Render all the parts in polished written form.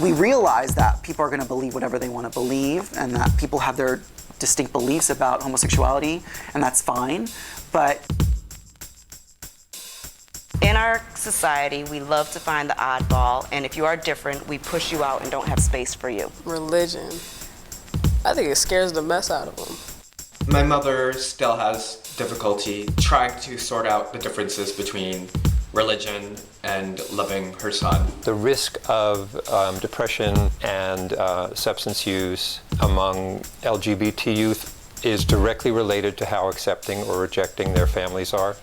we realize that people are going to believe whatever they want to believe, and that people have their distinct beliefs about homosexuality, and that's fine, but in our society, we love to find the oddball, and if you are different, we push you out and don't have space for you. Religion. I think it scares the mess out of them. My mother still has difficulty trying to sort out the differences between religion and loving her son. The risk of depression and substance use among LGBT youth is directly related to how accepting or rejecting their families are.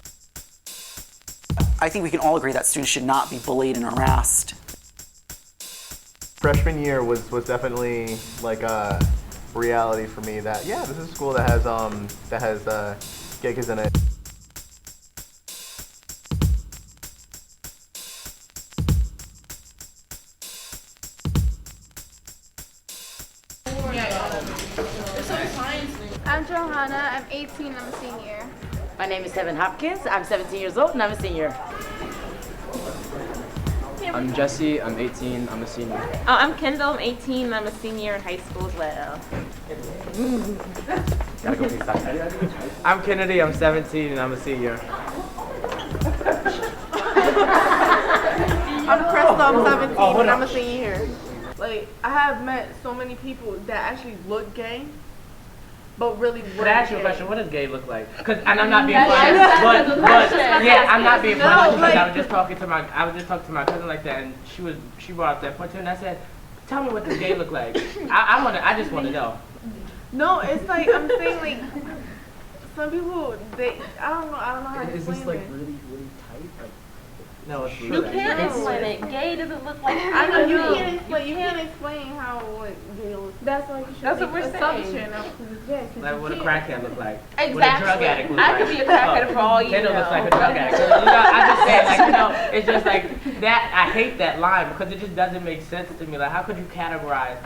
I think we can all agree that students should not be bullied and harassed. Freshman year was definitely like a reality for me that, yeah, this is a school that has gay kids in it. I'm Johanna, I'm 18, I'm a senior. My name is Heaven Hopkins, I'm 17 years old and I'm a senior. I'm Jesse, I'm 18, I'm a senior. Oh, I'm Kendall, I'm 18, and I'm a senior in high school as well. I'm Kennedy, I'm 17, and I'm a senior. I'm Crystal, I'm 17, and I'm a senior here. Like, I have met so many people that actually look gay, but really weren't Can I ask you a gay. question? What does gay look like? And I'm not being funny, but yeah, I'm not being funny. Because I was just talking to my cousin like that, and she brought up that point too, and I said, "Tell me what does gay look like? I just want to know." No, it's like, I'm saying, like, some people, I don't know how to explain Is this like it. really tight? Like, no, it's You really can't No. explain it. Gay doesn't look like I know you know. can't explain how like gay looks. That's why you should That's make what we're assumption saying. of who's gay. 'Cause like you what a can't. crackhead look like. Exactly. What a drug addict look I like. could be a crackhead for all you Kendall know. looks like a drug addict. You know, I'm just saying, like, you know, it's just like that. I hate that line because it just doesn't make sense to me. Like, how could you categorize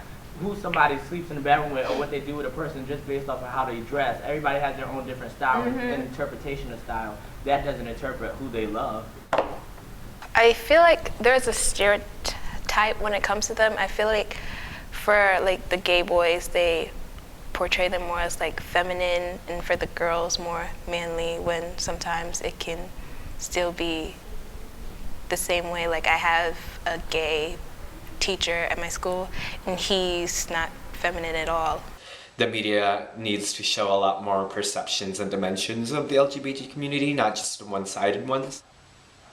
who somebody sleeps in the bedroom with or what they do with a person just based off of how they dress? Everybody has their own different style and interpretation of style. That doesn't interpret who they love. I feel like there's a stereotype when it comes to them. I feel like for like the gay boys, they portray them more as like feminine, and for the girls more manly, when sometimes it can still be the same way. Like I have a gay teacher at my school and he's not feminine at all. The media needs to show a lot more perceptions and dimensions of the LGBT community, not just one-sided ones.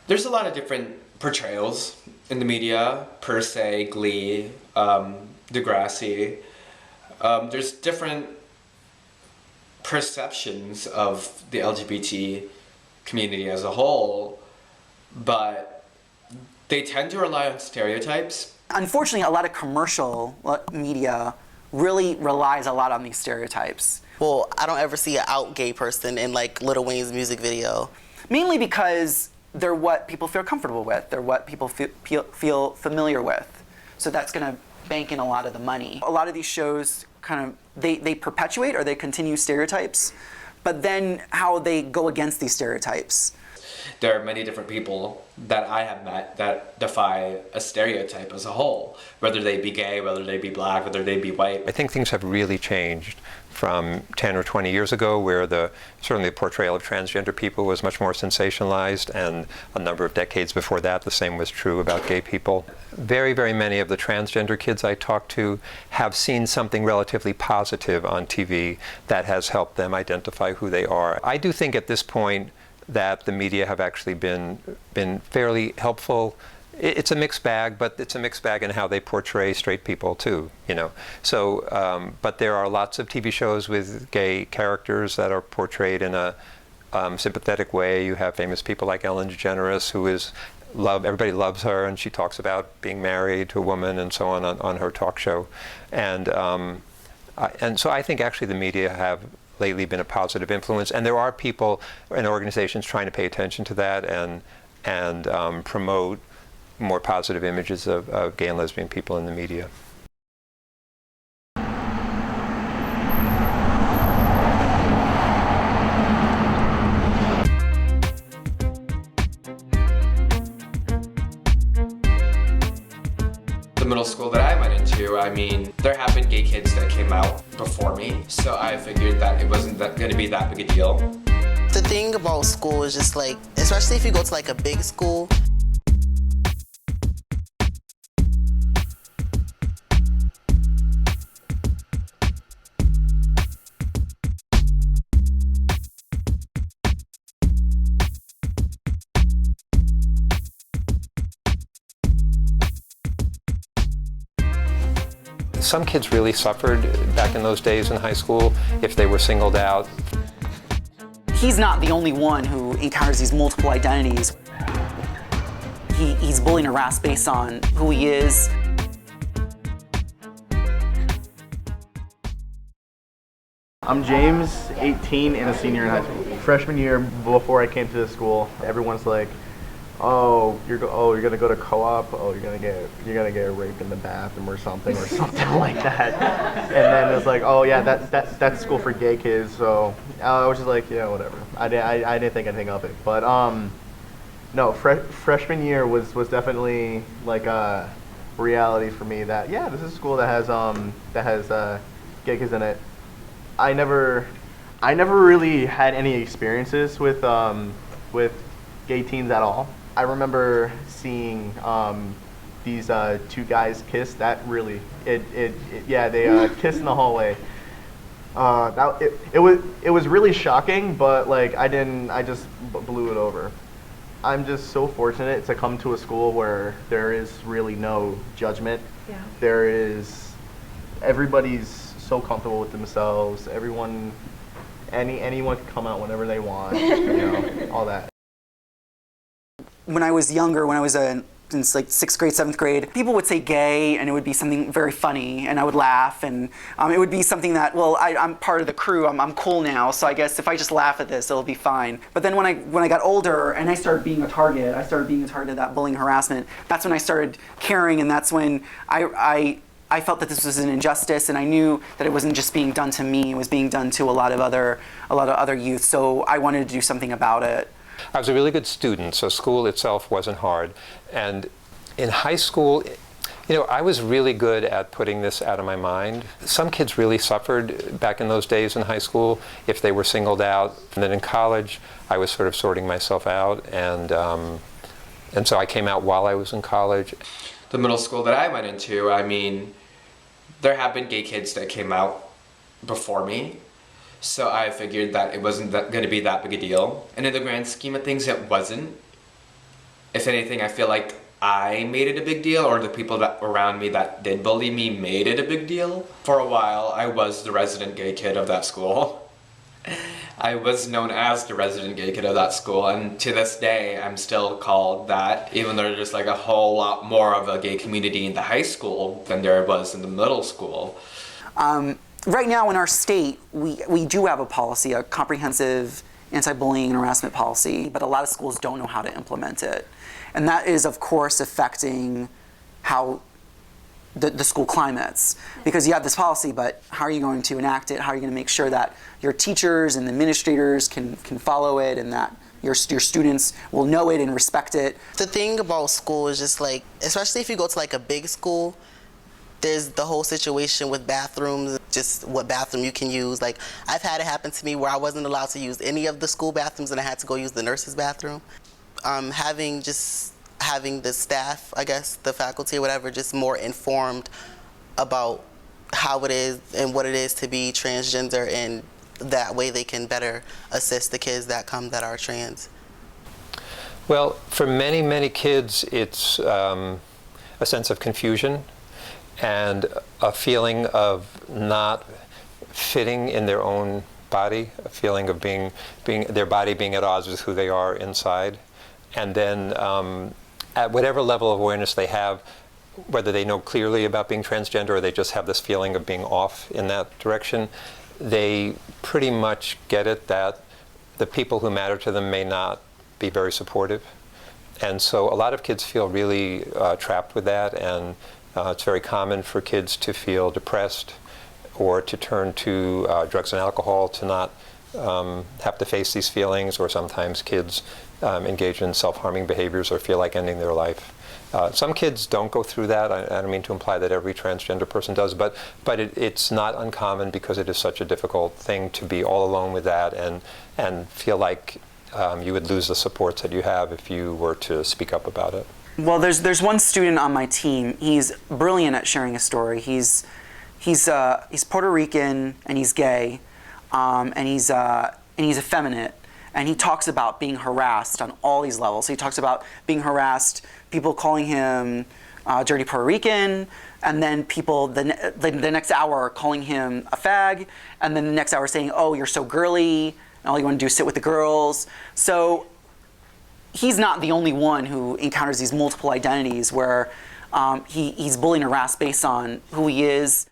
There's a lot of different portrayals in the media, per se, Glee, Degrassi. There's different perceptions of the LGBT community as a whole, but they tend to rely on stereotypes. Unfortunately, a lot of commercial media really relies a lot on these stereotypes. Well, I don't ever see an out gay person in like Lil Wayne's music video. Mainly because they're what people feel comfortable with. They're what people feel familiar with. So that's going to bank in a lot of the money. A lot of these shows kind of, they perpetuate or they continue stereotypes, but then how they go against these stereotypes. There are many different people that I have met that defy a stereotype as a whole, whether they be gay, whether they be black, whether they be white. I think things have really changed from 10 or 20 years ago, where certainly the portrayal of transgender people was much more sensationalized, and a number of decades before that the same was true about gay people. Very, very many of the transgender kids I talk to have seen something relatively positive on TV that has helped them identify who they are. I do think at this point that the media have actually been fairly helpful. It's a mixed bag, but it's a mixed bag in how they portray straight people too, you know. So, but there are lots of TV shows with gay characters that are portrayed in a sympathetic way. You have famous people like Ellen DeGeneres, who is everybody loves her, and she talks about being married to a woman and so on her talk show. And so I think actually the media have lately been a positive influence, and there are people and organizations trying to pay attention to that and promote more positive images of gay and lesbian people in the media. The middle school that I I mean, there have been gay kids that came out before me, so I figured that it wasn't going to be that big a deal. The thing about school is just like, especially if you go to like a big school, Some kids really suffered back in those days in high school if they were singled out. He's not the only one who encounters these multiple identities. He's bullied and harassed based on who he is. I'm James, 18 and a senior in high school. Freshman year, before I came to this school, everyone's like, "Oh, you're gonna go to co-op. Oh, you're gonna get raped in the bathroom or something like that." And then it's like, "Oh yeah, that's school for gay kids." So I was just like, "Yeah, whatever." I didn't think anything of it. But no, freshman year was definitely like a reality for me that yeah, this is a school that has gay kids in it. I never really had any experiences with gay teens at all. I remember seeing these two guys kiss. That really, they kissed in the hallway. It was really shocking, but like I just blew it over. I'm just so fortunate to come to a school where there is really no judgment. Yeah. Everybody's so comfortable with themselves. Anyone can come out whenever they want. All that. When I was younger, when I was in like 6th grade, 7th grade, people would say gay and it would be something very funny and I would laugh and it would be something that, well, I'm part of the crew, I'm cool now, so I guess if I just laugh at this, it'll be fine. But then when I got older and I started being a target of that bullying harassment, that's when I started caring, and that's when I felt that this was an injustice, and I knew that it wasn't just being done to me, it was being done to a lot of other youth, so I wanted to do something about it. I was a really good student, so school itself wasn't hard. And in high school, I was really good at putting this out of my mind. Some kids really suffered back in those days in high school if they were singled out. And then in college, I was sort of sorting myself out, and so I came out while I was in college. The middle school that I went into, I mean, there have been gay kids that came out before me. So I figured that it wasn't going to be that big a deal. And in the grand scheme of things, it wasn't. If anything, I feel like I made it a big deal, or the people that around me that did bully me made it a big deal. For a while, I was the resident gay kid of that school. I was known as the resident gay kid of that school, and to this day, I'm still called that, even though there's like a whole lot more of a gay community in the high school than there was in the middle school. Right now in our state, we do have a policy, a comprehensive anti-bullying and harassment policy, but a lot of schools don't know how to implement it. And that is, of course, affecting how the school climates. Because you have this policy, but how are you going to enact it? How are you going to make sure that your teachers and administrators can follow it, and that your students will know it and respect it? The thing about school is just like, especially if you go to like a big school, there's the whole situation with bathrooms, just what bathroom you can use. Like, I've had it happen to me where I wasn't allowed to use any of the school bathrooms and I had to go use the nurse's bathroom. Having the staff, I guess, the faculty or whatever, just more informed about how it is and what it is to be transgender, and that way they can better assist the kids that are trans. Well, for many, many kids, it's a sense of confusion and a feeling of not fitting in their own body, a feeling of being their body being at odds with who they are inside. And then at whatever level of awareness they have, whether they know clearly about being transgender or they just have this feeling of being off in that direction, they pretty much get it that the people who matter to them may not be very supportive. And so a lot of kids feel really trapped with that, and it's very common for kids to feel depressed or to turn to drugs and alcohol to not have to face these feelings, or sometimes kids engage in self-harming behaviors or feel like ending their life. Some kids don't go through that. I don't mean to imply that every transgender person does, but it's not uncommon because it is such a difficult thing to be all alone with that and feel like you would lose the supports that you have if you were to speak up about it. Well, there's one student on my team. He's brilliant at sharing a story. He's Puerto Rican and he's gay, and he's effeminate. And he talks about being harassed on all these levels. He talks about being harassed, people calling him dirty Puerto Rican, and then people the next hour calling him a fag, and then the next hour saying, "Oh, you're so girly, and all you want to do is sit with the girls." So he's not the only one who encounters these multiple identities where he's bullied and harassed based on who he is.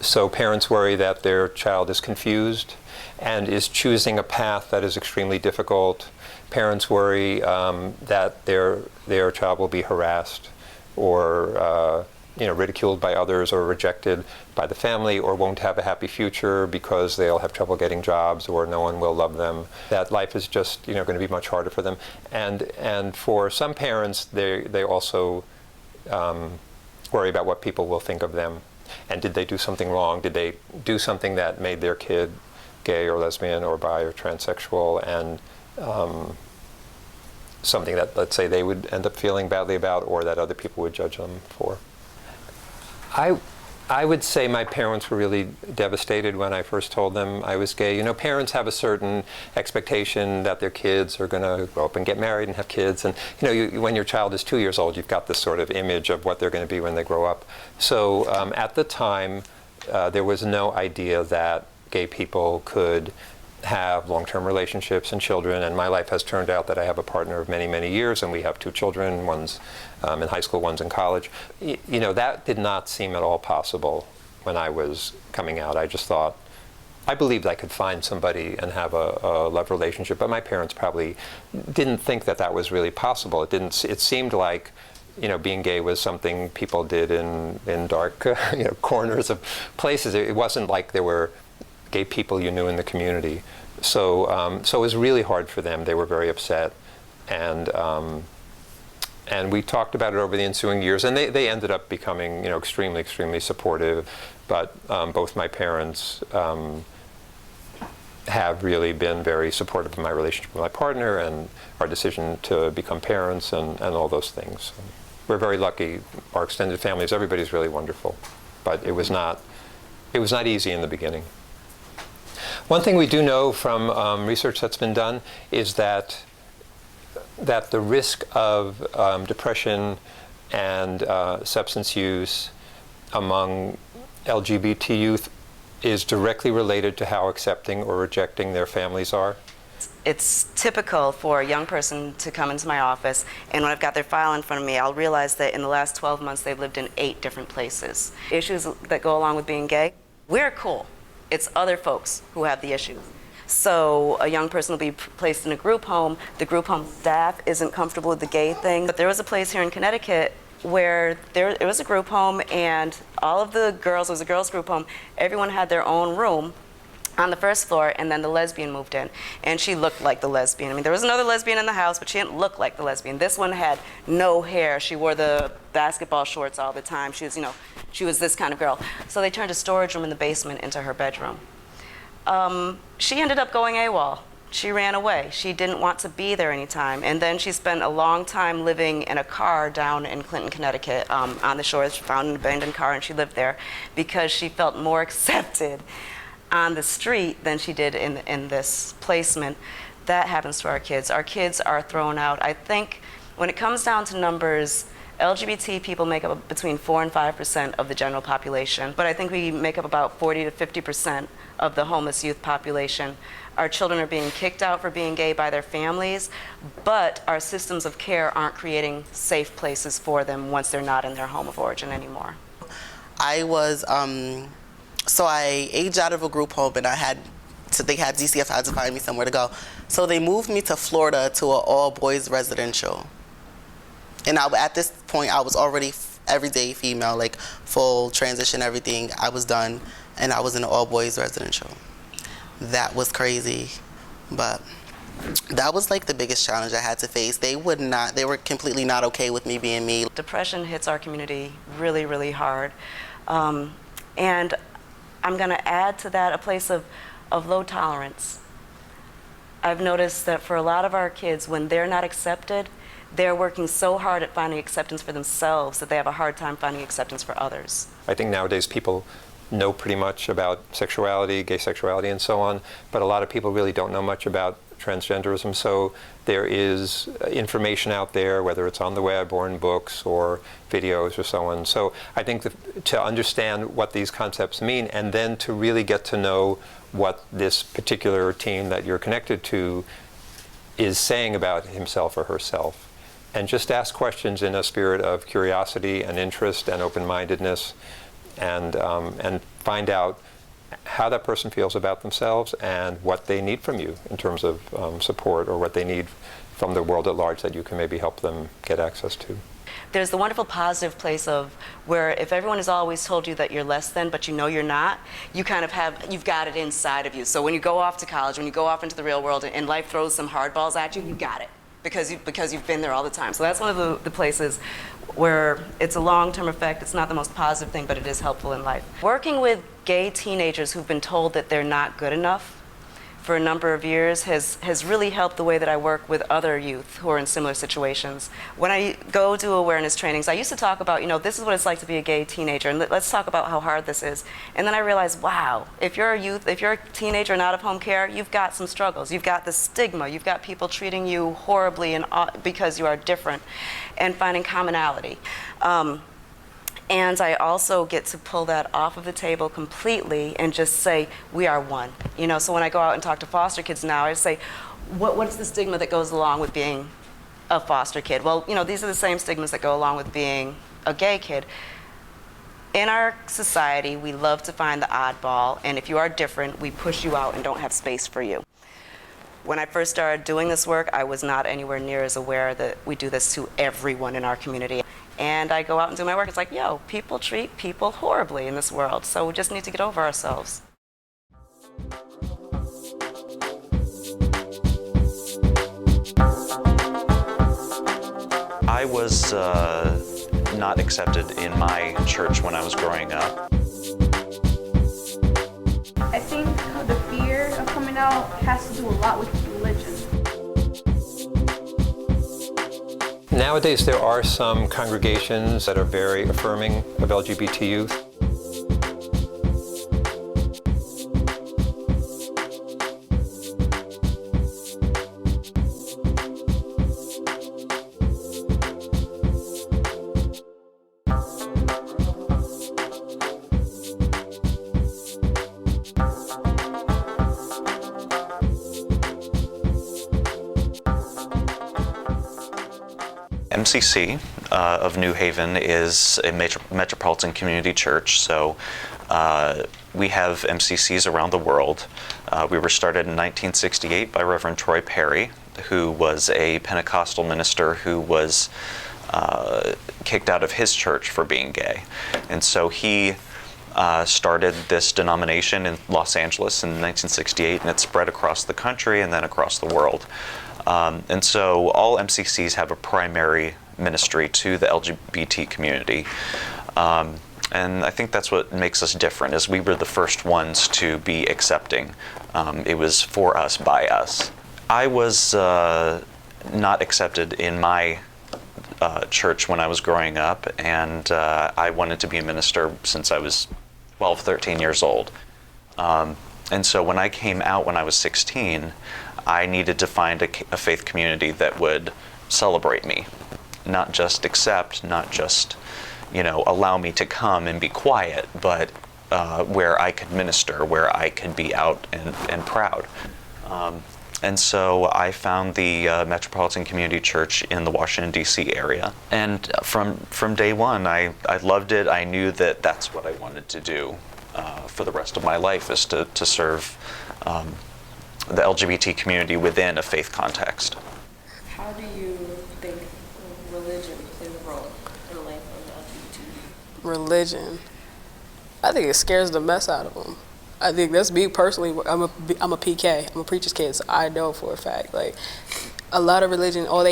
So parents worry that their child is confused and is choosing a path that is extremely difficult. Parents worry that their child will be harassed or ridiculed by others or rejected by the family or won't have a happy future because they'll have trouble getting jobs or no one will love them. That life is just going to be much harder for them. And for some parents, they also worry about what people will think of them. And did they do something wrong? Did they do something that made their kid gay or lesbian or bi or transsexual, and something that, let's say, they would end up feeling badly about or that other people would judge them for? I would say my parents were really devastated when I first told them I was gay. Parents have a certain expectation that their kids are going to grow up and get married and have kids. And when your child is 2 years old, you've got this sort of image of what they're going to be when they grow up. So at the time, there was no idea that gay people could have long-term relationships and children, and my life has turned out that I have a partner of many, many years, and we have 2 children. One's in high school, one's in college. That did not seem at all possible when I was coming out. I just thought, I believed I could find somebody and have a love relationship, but my parents probably didn't think that that was really possible. It seemed like being gay was something people did in dark corners of places. It wasn't like there were gay people you knew in the community. So it was really hard for them. They were very upset. And we talked about it over the ensuing years, and they ended up becoming extremely, extremely supportive. But both my parents have really been very supportive of my relationship with my partner and our decision to become parents and all those things. We're very lucky. Our extended families, everybody's really wonderful. But it was not easy in the beginning. One thing we do know from research that's been done is that the risk of depression and substance use among LGBT youth is directly related to how accepting or rejecting their families are. It's typical for a young person to come into my office, and when I've got their file in front of me, I'll realize that in the last 12 months they've lived in 8 different places. Issues that go along with being gay, we're cool. It's other folks who have the issues. So a young person will be placed in a group home. The group home staff isn't comfortable with the gay thing. But there was a place here in Connecticut where it was a group home, and all of the girls, it was a girls' group home, everyone had their own room on the first floor, and then the lesbian moved in. And she looked like the lesbian. I mean, there was another lesbian in the house, but she didn't look like the lesbian. This one had no hair. She wore the basketball shorts all the time. She was, she was this kind of girl. So they turned a storage room in the basement into her bedroom. She ended up going AWOL. She ran away. She didn't want to be there anytime. And then she spent a long time living in a car down in Clinton, Connecticut, on the shores. She found an abandoned car, and she lived there because she felt more accepted on the street than she did in this placement. That happens to our kids. Our kids are thrown out. I think when it comes down to numbers, LGBT people make up between 4 and 5% of the general population, but I think we make up about 40 to 50% of the homeless youth population. Our children are being kicked out for being gay by their families, but our systems of care aren't creating safe places for them once they're not in their home of origin anymore. I was, so I aged out of a group home, and they had DCF, had to find me somewhere to go. So they moved me to Florida to an all-boys residential. And at this point, I was already everyday female, like full transition, everything. I was done, and I was in an all-boys residential. That was crazy, but That was like the biggest challenge I had to face. They were completely not okay with me being me. Depression hits our community really, really hard. And I'm going to add to that a place of low tolerance. I've noticed that for a lot of our kids, when they're not accepted, they're working so hard at finding acceptance for themselves that they have a hard time finding acceptance for others. I think nowadays people know pretty much about sexuality, gay sexuality, and so on, but a lot of people really don't know much about transgenderism. So there is information out there, whether it's on the web or in books or videos or so on. So I think to understand what these concepts mean, and then to really get to know what this particular teen that you're connected to is saying about himself or herself, and just ask questions in a spirit of curiosity and interest and open-mindedness, and find out how that person feels about themselves and what they need from you in terms of support, or what they need from the world at large that you can maybe help them get access to. There's the wonderful positive place of where if everyone has always told you that you're less than, but you know you're not, you kind of you've got it inside of you. So when you go off to college, when you go off into the real world and life throws some hardballs at you, you got it. Because you've been there all the time. So that's one of the places where it's a long-term effect. It's not the most positive thing, but it is helpful in life. Working with gay teenagers who've been told that they're not good enough for a number of years has really helped the way that I work with other youth who are in similar situations. When I go do awareness trainings, I used to talk about, this is what it's like to be a gay teenager, and let's talk about how hard this is. And then I realized, wow, if you're a teenager and out of home care, you've got some struggles. You've got the stigma. You've got people treating you horribly because you are different, and finding commonality. And I also get to pull that off of the table completely and just say, we are one. So when I go out and talk to foster kids now, I say, what's the stigma that goes along with being a foster kid? Well, these are the same stigmas that go along with being a gay kid. In our society, we love to find the oddball, and if you are different, we push you out and don't have space for you. When I first started doing this work, I was not anywhere near as aware that we do this to everyone in our community. And I go out and do my work. It's like, people treat people horribly in this world, so we just need to get over ourselves. I was not accepted in my church when I was growing up. I think the fear of coming out has to do a lot with religion. Nowadays, there are some congregations that are very affirming of LGBT youth. MCC of New Haven is a metropolitan community church, so we have MCCs around the world. We were started in 1968 by Reverend Troy Perry, who was a Pentecostal minister who was kicked out of his church for being gay. And so he started this denomination in Los Angeles in 1968, and it spread across the country and then across the world. And so all MCCs have a primary ministry to the LGBT community. And I think that's what makes us different, is we were the first ones to be accepting. It was for us, by us. I was not accepted in my church when I was growing up, and I wanted to be a minister since I was 12, 13 years old. And so when I came out when I was 16, I needed to find a faith community that would celebrate me, not just accept, not just, allow me to come and be quiet, but where I could minister, where I could be out and proud. And so I found the Metropolitan Community Church in the Washington, D.C. area. And from day one, I loved it. I knew that that's what I wanted to do for the rest of my life, is to serve the LGBT community within a faith context. How do you think religion plays a role in the life of the LGBT? Religion? I think it scares the mess out of them. I think that's me personally. I'm a PK. I'm a preacher's kid, so I know for a fact. Like, a lot of religion, all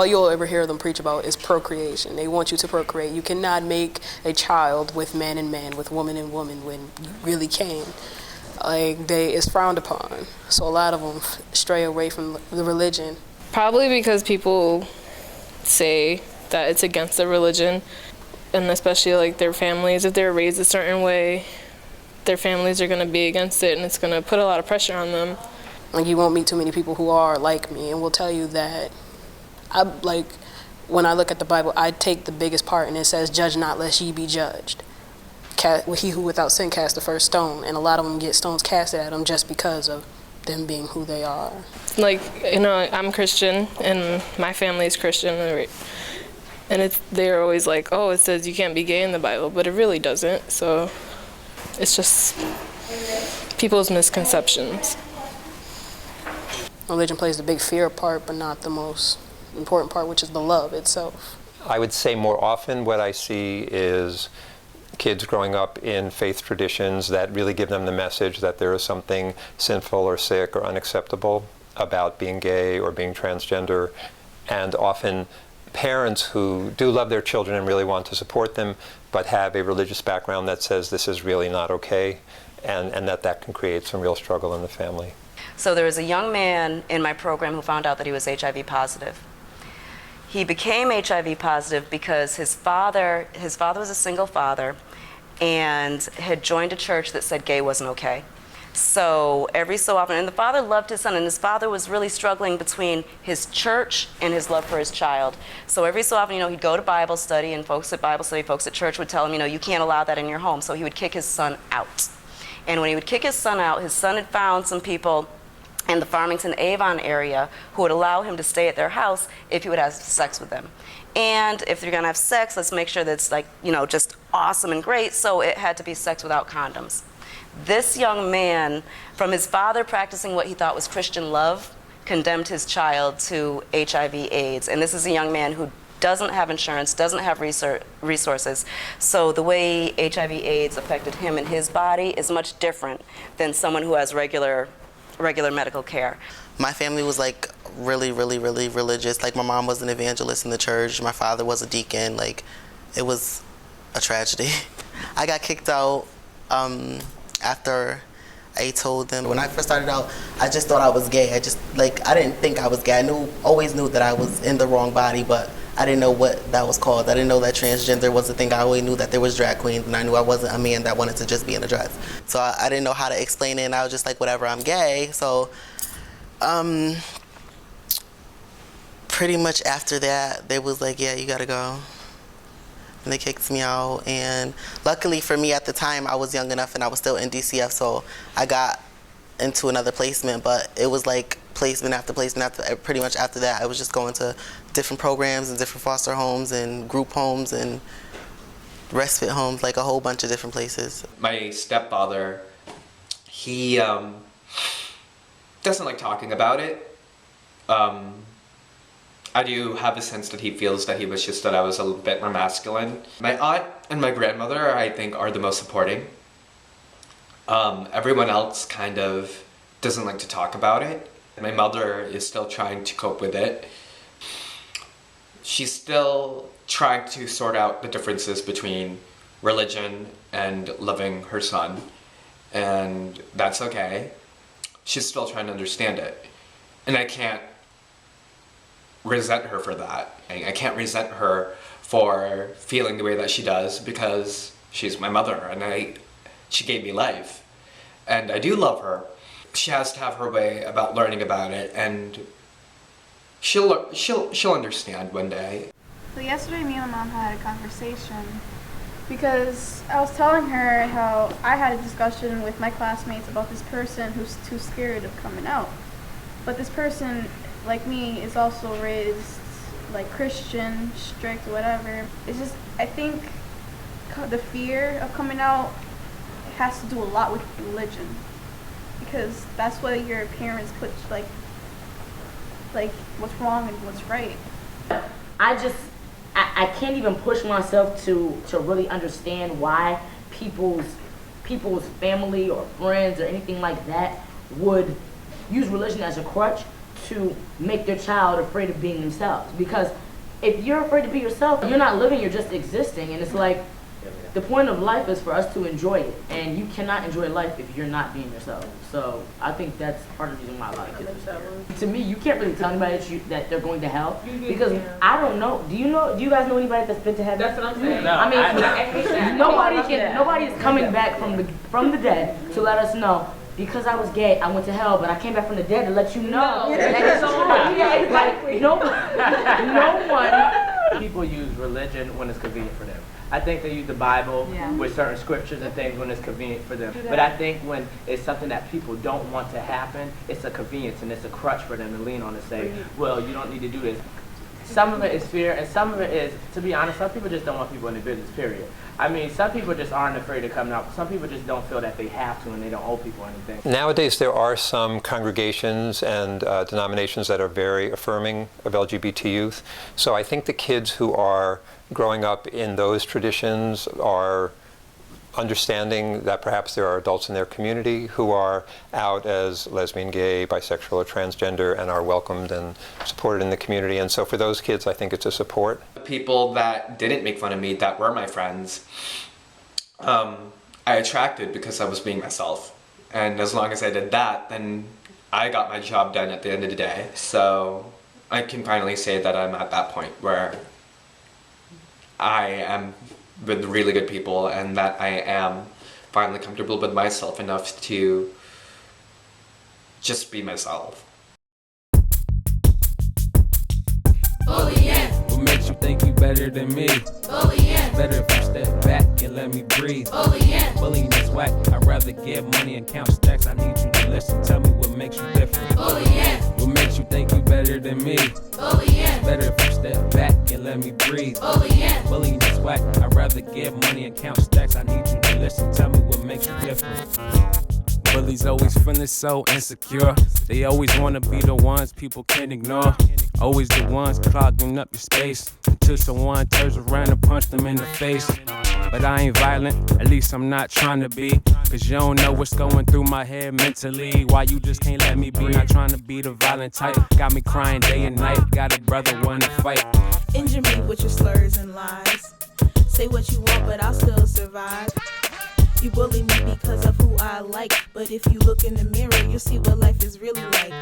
you'll ever hear them preach about is procreation. They want you to procreate. You cannot make a child with man and man, with woman and woman, when you really can. Like, it's frowned upon. So a lot of them stray away from the religion. Probably because people say that it's against their religion, and especially like their families, if they're raised a certain way, their families are going to be against it, and it's going to put a lot of pressure on them. Like, you won't meet too many people who are like me and will tell you that when I look at the Bible, I take the biggest part, and it says, "Judge not, lest ye be judged." He who without sin cast the first stone, and a lot of them get stones casted at them just because of them being who they are. Like, I'm Christian, and my family is Christian, and they're always like, "Oh, it says you can't be gay in the Bible," but it really doesn't. So it's just people's misconceptions. Religion plays the big fear part, but not the most important part, which is the love itself. I would say more often what I see is kids growing up in faith traditions that really give them the message that there is something sinful or sick or unacceptable about being gay or being transgender, and often parents who do love their children and really want to support them, but have a religious background that says this is really not okay, and that can create some real struggle in the family. So there was a young man in my program who found out that he was HIV positive. He became HIV positive because his father was a single father and had joined a church that said gay wasn't okay. So every so often, and the father loved his son, and his father was really struggling between his church and his love for his child. So every so often, he'd go to Bible study, and folks at Bible study, folks at church would tell him, you can't allow that in your home. So he would kick his son out. And when he would kick his son out, his son had found some people in the Farmington-Avon area who would allow him to stay at their house if he would have sex with them. And if you're gonna have sex, let's make sure that it's just awesome and great, so it had to be sex without condoms. This young man, from his father practicing what he thought was Christian love, condemned his child to HIV/AIDS. And this is a young man who doesn't have insurance, doesn't have resources. So the way HIV/AIDS affected him and his body is much different than someone who has regular medical care. My family was like really, really, really religious. Like, my mom was an evangelist in the church. My father was a deacon. Like, it was a tragedy. I got kicked out after I told them. When I first started out, I just thought I was gay. I didn't think I was gay. I always knew that I was in the wrong body, but I didn't know what that was called. I didn't know that transgender was a thing. I only knew that there was drag queens, and I knew I wasn't a man that wanted to just be in a dress. So I didn't know how to explain it, and I was just like, whatever, I'm gay. So pretty much after that, they was like, yeah, you gotta go. And they kicked me out. And luckily for me at the time, I was young enough and I was still in DCF, so I got into another placement, but it was like placement after placement. Pretty much after that, I was just going to different programs and different foster homes and group homes and respite homes, like a whole bunch of different places. My stepfather, he doesn't like talking about it. I do have a sense that he feels that he wishes that I was a little bit more masculine. My aunt and my grandmother, I think, are the most supporting. Everyone else kind of doesn't like to talk about it. My mother is still trying to cope with it. She's still trying to sort out the differences between religion and loving her son, and that's okay. She's still trying to understand it, and I can't resent her for that. I can't resent her for feeling the way that she does, because she's my mother and she gave me life, and I do love her. She has to have her way about learning about it, and she'll understand one day. So yesterday, me and my mom had a conversation because I was telling her how I had a discussion with my classmates about this person who's too scared of coming out. But this person, like me, is also raised like Christian, strict, whatever. It's just, I think the fear of coming out has to do a lot with religion, because that's what your parents put like what's wrong and what's right. I can't even push myself to really understand why people's people's family or friends or anything like that would use religion as a crutch to make their child afraid of being themselves. Because if you're afraid to be yourself, you're not living, you're just existing. And it's like, the point of life is for us to enjoy it. And you cannot enjoy life if you're not being yourself. So I think that's part of the reason why a lot of kids are scared. To me, you can't really tell anybody that they're going to hell. Because I don't know. Do you guys know anybody that's been to heaven? That's what I'm saying. No, I mean, I hate that. nobody is coming back from the dead to let us know. Because I was gay, I went to hell, but I came back from the dead to let you know that it's true. Like, no one. People use religion when it's convenient for them. I think they use the Bible with certain scriptures and things when it's convenient for them. But I think when it's something that people don't want to happen, it's a convenience and it's a crutch for them to lean on and say, well, you don't need to do this. Some of it is fear, and some of it is, to be honest, some people just don't want people in the business, period. I mean, some people just aren't afraid of coming out. Some people just don't feel that they have to and they don't owe people anything. Nowadays, there are some congregations and denominations that are very affirming of LGBT youth. So I think the kids who are growing up in those traditions are understanding that perhaps there are adults in their community who are out as lesbian, gay, bisexual, or transgender and are welcomed and supported in the community. And so for those kids, I think it's a support. People that didn't make fun of me, that were my friends, I attracted because I was being myself. And as long as I did that, then I got my job done at the end of the day. So I can finally say that I'm at that point where I am with really good people and that I am finally comfortable with myself enough to just be myself. Bullying. What makes you think you better than me? Bullying. Better if you step back and let me breathe. Bullying. Bullying is whack. I'd rather get money and count stacks. I need you to listen. Tell me what makes you different. Bullying. What makes you think you better than me? Bullying. Better if you step back and let me breathe. Bullying. Bullying is whack. I'd rather get money and count stacks. I need you to listen. Tell me what makes you different. Bullies always feeling so insecure. They always wanna be the ones people can't ignore. Always the ones clogging up your space until someone turns around and punch them in the face. But I ain't violent, at least I'm not trying to be. Cause you don't know what's going through my head mentally. Why you just can't let me be, not trying to be the violent type. Got me crying day and night, got a brother wanna fight. Injure me with your slurs and lies. Say what you want, but I'll still survive. You bully me because of who I like, but if you look in the mirror, you'll see what life is really like.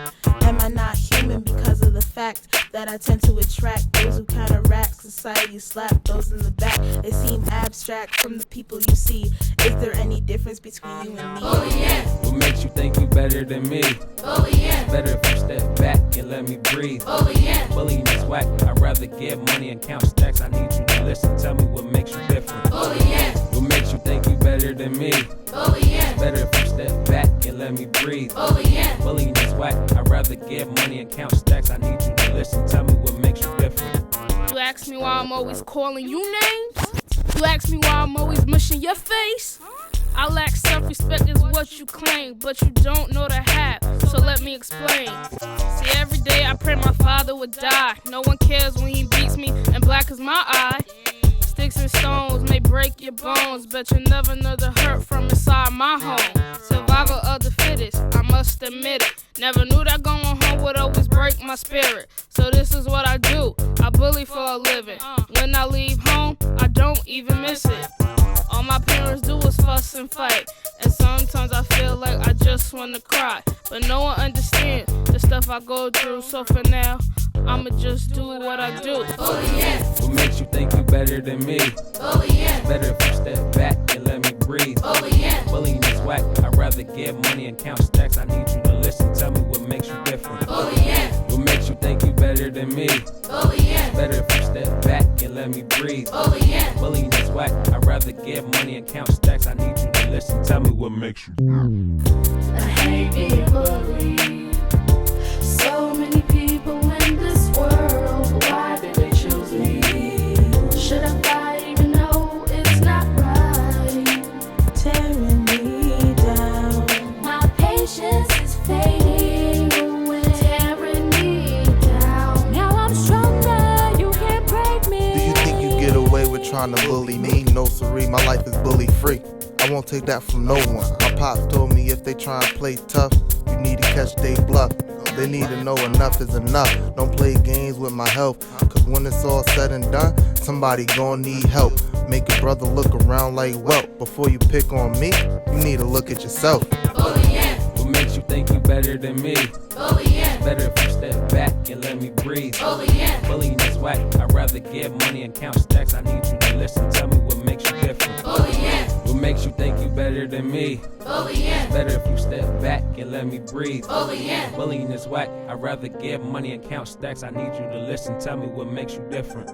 Am I not human because of the fact that I tend to attract those who counteract society, slap those in the back? They seem abstract from the people you see. Is there any difference between you and me? Bullying. What makes you think you better than me? Bullying. Better if you step back and let me breathe. Bullying. Bullying is whack. I'd rather get money and count stacks. I need you to listen. Tell me what makes you different. Bullying. What makes you think you better than me? Bullying. Better if you step back and let me breathe. Bullying. Bullying is whack. I'd rather get money and count stacks. I need you to listen. Tell me what makes you different. You ask me why I'm always calling you names? You ask me why I'm always mushing your face? I lack self-respect is what you claim, but you don't know the half, so let me explain. See, every day I pray my father would die. No one cares when he beats me, and black is my eye. Sticks and stones may break your bones, but you never know the hurt from inside my home. Survival of the fittest, I must admit it. Never knew that going home would always break my spirit. So this is what I do, I bully for a living. When I leave home, I don't even miss it. All my parents do is fuss and fight, and sometimes I feel like I just wanna cry. But no one understands the stuff I go through, so for now, I'ma just do what I do. Bullying. What makes you think you better than me? Bullying. Better if you step back and let me breathe. Bullying. Bullying is whack. I'd rather get money and count stacks. I need you to listen. Tell me what makes you different. Bullying. What makes you think you better than me? Bullying. Better if you step back and let me breathe. Bullying. Bullying is whack. I'd rather get money and count stacks. I need you to listen. Tell me what makes you. I hate being bullied. So many people in this world, why did they choose me? Should I fight even though it's not right? Tearing me down. My patience is fading away. Tearing me down. Now I'm stronger, you can't break me. Do you think you get away with trying to bully me? No, siree, my life is bully free. I I won't take that from no one. My pops told me if they try and play tough, you need to catch they bluff. They need to know enough is enough. Don't play games with my health, cause when it's all said and done, somebody gon' need help. Make your brother look around like, well, before you pick on me, you need to look at yourself. What makes you think you better than me? Better if you step back and let me breathe. Bullying is whack. I'd rather get money and count stacks. I need you to listen. Tell me what makes you different. What makes you think you better than me? Better if you step back and let me breathe. Bullying is whack. I'd rather get money and count stacks. I need you to listen. Tell me what makes you different.